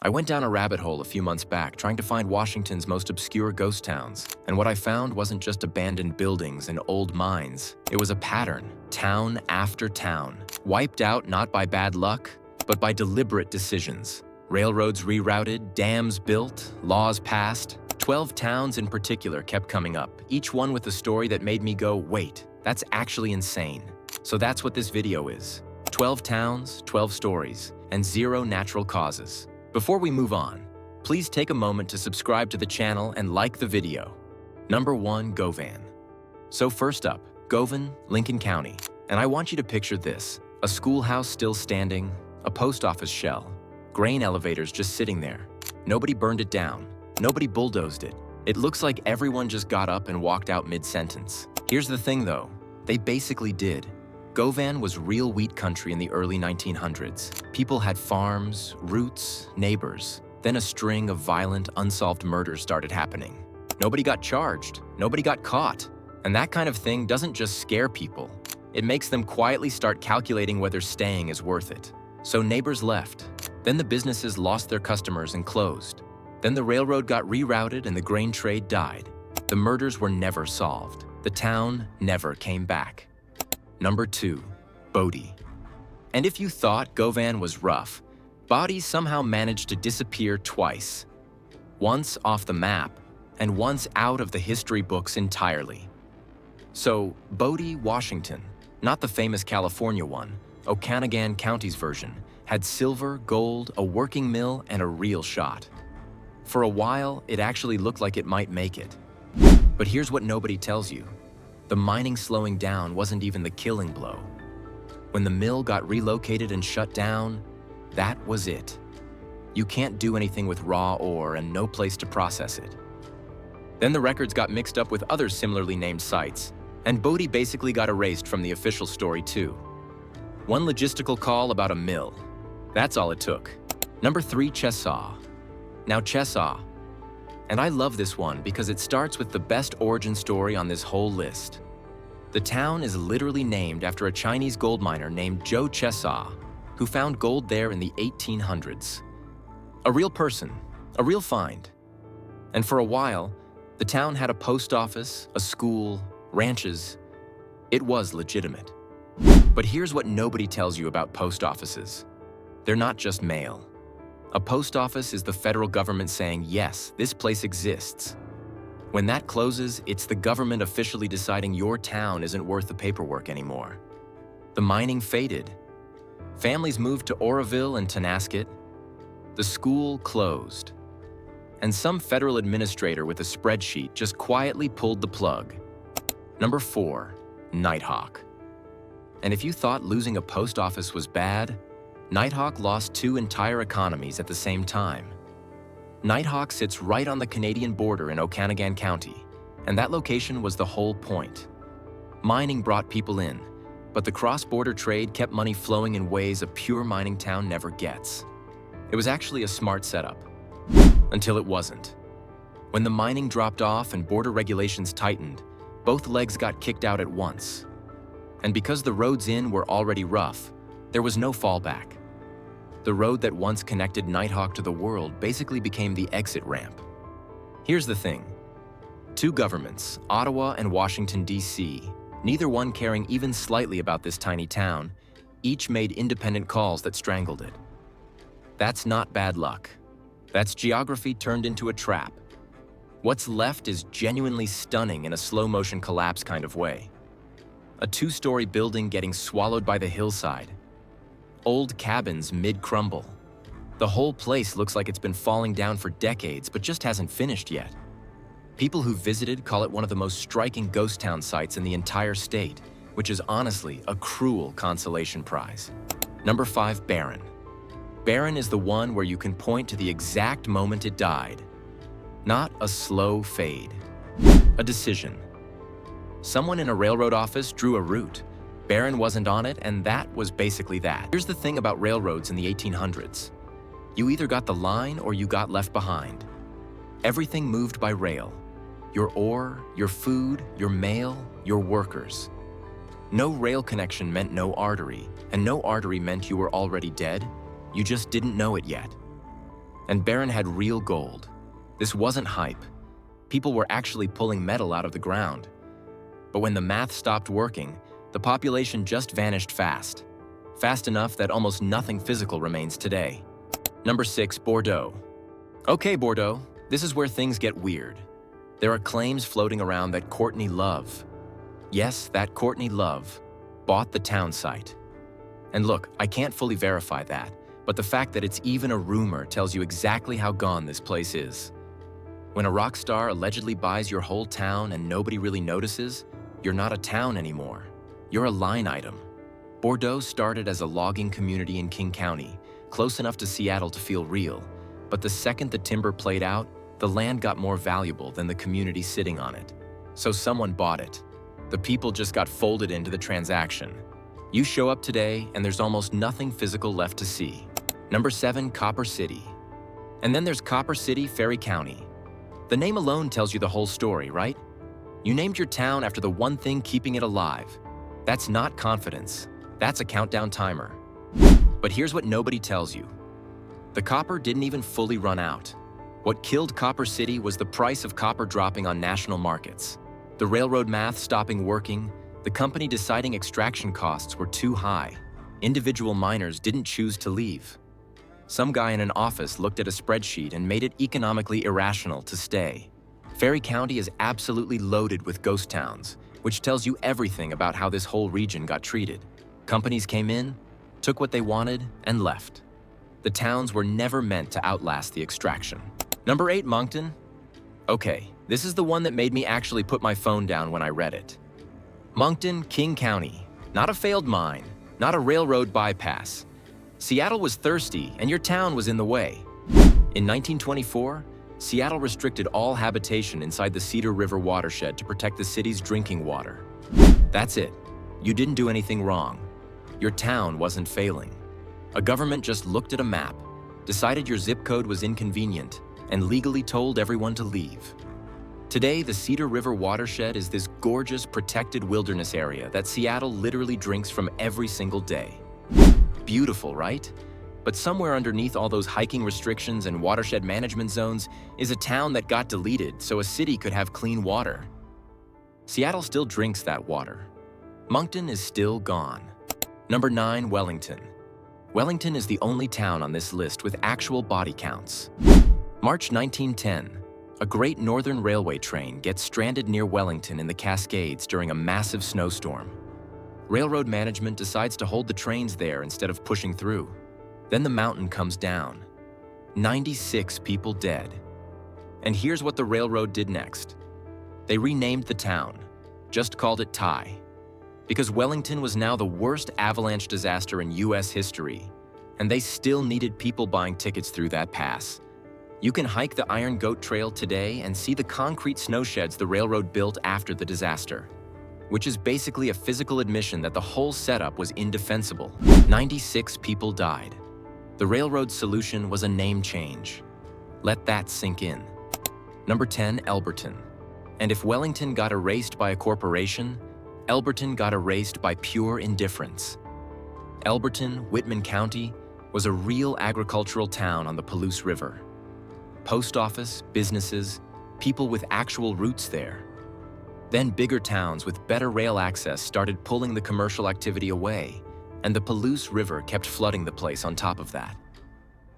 I went down a rabbit hole a few months back trying to find Washington's most obscure ghost towns, and what I found wasn't just abandoned buildings and old mines. It was a pattern, town after town, wiped out not by bad luck, but by deliberate decisions. Railroads rerouted, dams built, laws passed. 12 towns in particular kept coming up, each one with a story that made me go, wait, that's actually insane. So that's what this video is. 12 towns, 12 stories, and 0 natural causes. Before we move on, please take a moment to subscribe to the channel and like the video. Number 1, Govan. So first up, Govan, Lincoln County. And I want you to picture this: a schoolhouse still standing, a post office shell, grain elevators just sitting there. Nobody burned it down. Nobody bulldozed it. It looks like everyone just got up and walked out mid-sentence. Here's the thing though, they basically did. Govan was real wheat country in the early 1900s. People had farms, roots, neighbors. Then a string of violent, unsolved murders started happening. Nobody got charged. Nobody got caught. And that kind of thing doesn't just scare people. It makes them quietly start calculating whether staying is worth it. So neighbors left. Then the businesses lost their customers and closed. Then the railroad got rerouted and the grain trade died. The murders were never solved. The town never came back. Number 2, Bodie. And if you thought Govan was rough, Bodie somehow managed to disappear twice. Once off the map, and once out of the history books entirely. So, Bodie, Washington, not the famous California one, Okanagan County's version, had silver, gold, a working mill, and a real shot. For a while, it actually looked like it might make it. But here's what nobody tells you. The mining slowing down wasn't even the killing blow. When the mill got relocated and shut down, that was it. You can't do anything with raw ore and no place to process it. Then the records got mixed up with other similarly named sites, and Bodie basically got erased from the official story too. One logistical call about a mill. That's all it took. Number 3, Chesaw. Now Chesaw. And I love this one because it starts with the best origin story on this whole list. The town is literally named after a Chinese gold miner named Joe Chesaw, who found gold there in the 1800s. A real person, a real find. And for a while, the town had a post office, a school, ranches. It was legitimate. But here's what nobody tells you about post offices. They're not just mail. A post office is the federal government saying, yes, this place exists. When that closes, it's the government officially deciding your town isn't worth the paperwork anymore. The mining faded. Families moved to Oroville and Tonasket. The school closed. And some federal administrator with a spreadsheet just quietly pulled the plug. Number 4, Nighthawk. And if you thought losing a post office was bad, Nighthawk lost 2 entire economies at the same time. Nighthawk sits right on the Canadian border in Okanagan County, and that location was the whole point. Mining brought people in, but the cross-border trade kept money flowing in ways a pure mining town never gets. It was actually a smart setup. Until it wasn't. When the mining dropped off and border regulations tightened, both legs got kicked out at once. And because the roads in were already rough, there was no fallback. The road that once connected Nighthawk to the world basically became the exit ramp. Here's the thing. 2 governments, Ottawa and Washington, D.C., neither one caring even slightly about this tiny town, each made independent calls that strangled it. That's not bad luck. That's geography turned into a trap. What's left is genuinely stunning in a slow-motion collapse kind of way. A 2-story building getting swallowed by the hillside. Old cabins mid-crumble. The whole place looks like it's been falling down for decades but just hasn't finished yet. People who visited call it one of the most striking ghost town sites in the entire state, which is honestly a cruel consolation prize. Number 5, Barren. Barren is the one where you can point to the exact moment it died. Not a slow fade. A decision. Someone in a railroad office drew a route. Barren wasn't on it, and that was basically that. Here's the thing about railroads in the 1800s. You either got the line or you got left behind. Everything moved by rail. Your ore, your food, your mail, your workers. No rail connection meant no artery, and no artery meant you were already dead. You just didn't know it yet. And Barron had real gold. This wasn't hype. People were actually pulling metal out of the ground. But when the math stopped working, the population just vanished fast. Fast enough that almost nothing physical remains today. Number 6, Bordeaux. Okay, Bordeaux, this is where things get weird. There are claims floating around that Courtney Love, yes, that Courtney Love, bought the town site. And look, I can't fully verify that, but the fact that it's even a rumor tells you exactly how gone this place is. When a rock star allegedly buys your whole town and nobody really notices, you're not a town anymore. You're a line item. Bordeaux started as a logging community in King County, close enough to Seattle to feel real, but the second the timber played out, the land got more valuable than the community sitting on it. So someone bought it. The people just got folded into the transaction. You show up today and there's almost nothing physical left to see. Number 7, Copper City. And then there's Copper City, Ferry County. The name alone tells you the whole story, right? You named your town after the one thing keeping it alive. That's not confidence. That's a countdown timer. But here's what nobody tells you. The copper didn't even fully run out. What killed Copper City was the price of copper dropping on national markets. The railroad math stopping working, the company deciding extraction costs were too high. Individual miners didn't choose to leave. Some guy in an office looked at a spreadsheet and made it economically irrational to stay. Ferry County is absolutely loaded with ghost towns, which tells you everything about how this whole region got treated. Companies came in, took what they wanted, and left. The towns were never meant to outlast the extraction. Number 8, Moncton. Okay, this is the one that made me actually put my phone down when I read it. Moncton, King County. Not a failed mine, not a railroad bypass. Seattle was thirsty and your town was in the way. In 1924, Seattle restricted all habitation inside the Cedar River watershed to protect the city's drinking water. That's it. You didn't do anything wrong. Your town wasn't failing. A government just looked at a map, decided your zip code was inconvenient, and legally told everyone to leave. Today, the Cedar River watershed is this gorgeous, protected wilderness area that Seattle literally drinks from every single day. Beautiful, right? But somewhere underneath all those hiking restrictions and watershed management zones is a town that got deleted so a city could have clean water. Seattle still drinks that water. Moncton is still gone. Number 9, Wellington. Wellington is the only town on this list with actual body counts. March 1910, a Great Northern Railway train gets stranded near Wellington in the Cascades during a massive snowstorm. Railroad management decides to hold the trains there instead of pushing through. Then the mountain comes down. 96 people dead. And here's what the railroad did next. They renamed the town, just called it Ty. Because Wellington was now the worst avalanche disaster in US history, and they still needed people buying tickets through that pass. You can hike the Iron Goat Trail today and see the concrete snowsheds the railroad built after the disaster, which is basically a physical admission that the whole setup was indefensible. 96 people died. The railroad's solution was a name change. Let that sink in. Number 10, Elberton. And if Wellington got erased by a corporation, Elberton got erased by pure indifference. Elberton, Whitman County, was a real agricultural town on the Palouse River. Post office, businesses, people with actual roots there. Then bigger towns with better rail access started pulling the commercial activity away, and the Palouse River kept flooding the place on top of that.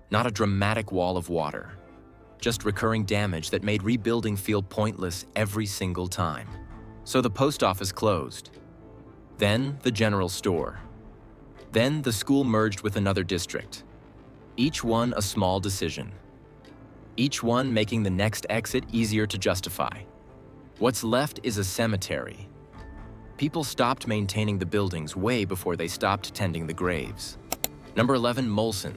Not a dramatic wall of water, just recurring damage that made rebuilding feel pointless every single time. So the post office closed. Then the general store. Then the school merged with another district. Each one a small decision. Each one making the next exit easier to justify. What's left is a cemetery. People stopped maintaining the buildings way before they stopped tending the graves. Number 11, Molson.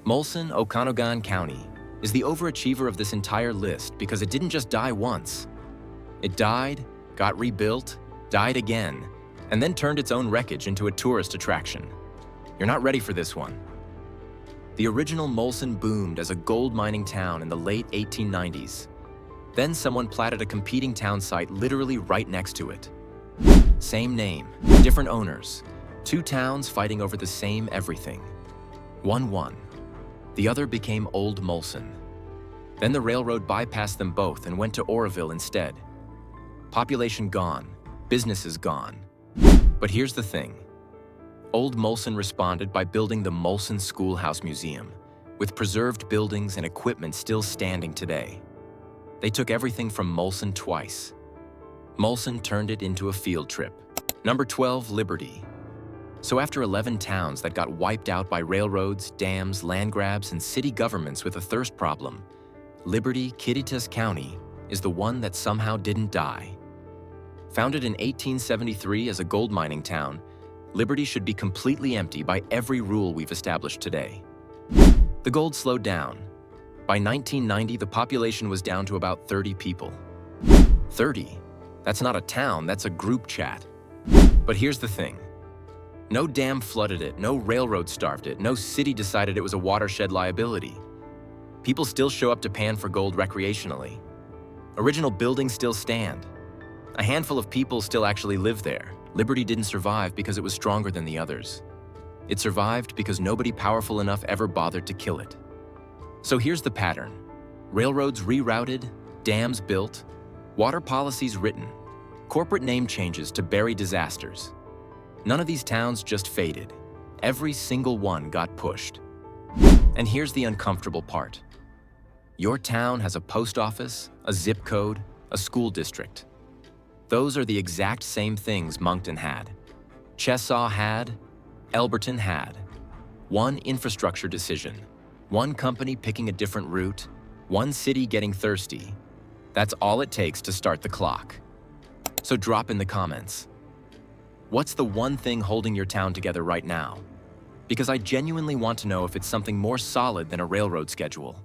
Molson, Okanogan County, is the overachiever of this entire list because it didn't just die once. It died, got rebuilt, died again, and then turned its own wreckage into a tourist attraction. You're not ready for this one. The original Molson boomed as a gold mining town in the late 1890s. Then someone platted a competing town site literally right next to it. Same name, different owners, two towns fighting over the same everything. 1-1. The other became Old Molson. Then the railroad bypassed them both and went to Oroville instead. Population gone, businesses gone. But here's the thing. Old Molson responded by building the Molson Schoolhouse Museum, with preserved buildings and equipment still standing today. They took everything from Molson twice. Molson turned it into a field trip. Number 12, Liberty. So after 11 towns that got wiped out by railroads, dams, land grabs, and city governments with a thirst problem, Liberty, Kittitas County, is the one that somehow didn't die. Founded in 1873 as a gold mining town, Liberty should be completely empty by every rule we've established today. The gold slowed down. By 1990, the population was down to about 30 people. 30? That's not a town, that's a group chat. But here's the thing. No dam flooded it, no railroad starved it, no city decided it was a watershed liability. People still show up to pan for gold recreationally. Original buildings still stand. A handful of people still actually live there. Liberty didn't survive because it was stronger than the others. It survived because nobody powerful enough ever bothered to kill it. So here's the pattern. Railroads rerouted, dams built, water policies written, corporate name changes to bury disasters. None of these towns just faded. Every single one got pushed. And here's the uncomfortable part. Your town has a post office, a zip code, a school district. Those are the exact same things Moncton had, Chesaw had, Elberton had. One infrastructure decision, one company picking a different route, one city getting thirsty. That's all it takes to start the clock. So drop in the comments. What's the one thing holding your town together right now? Because I genuinely want to know if it's something more solid than a railroad schedule.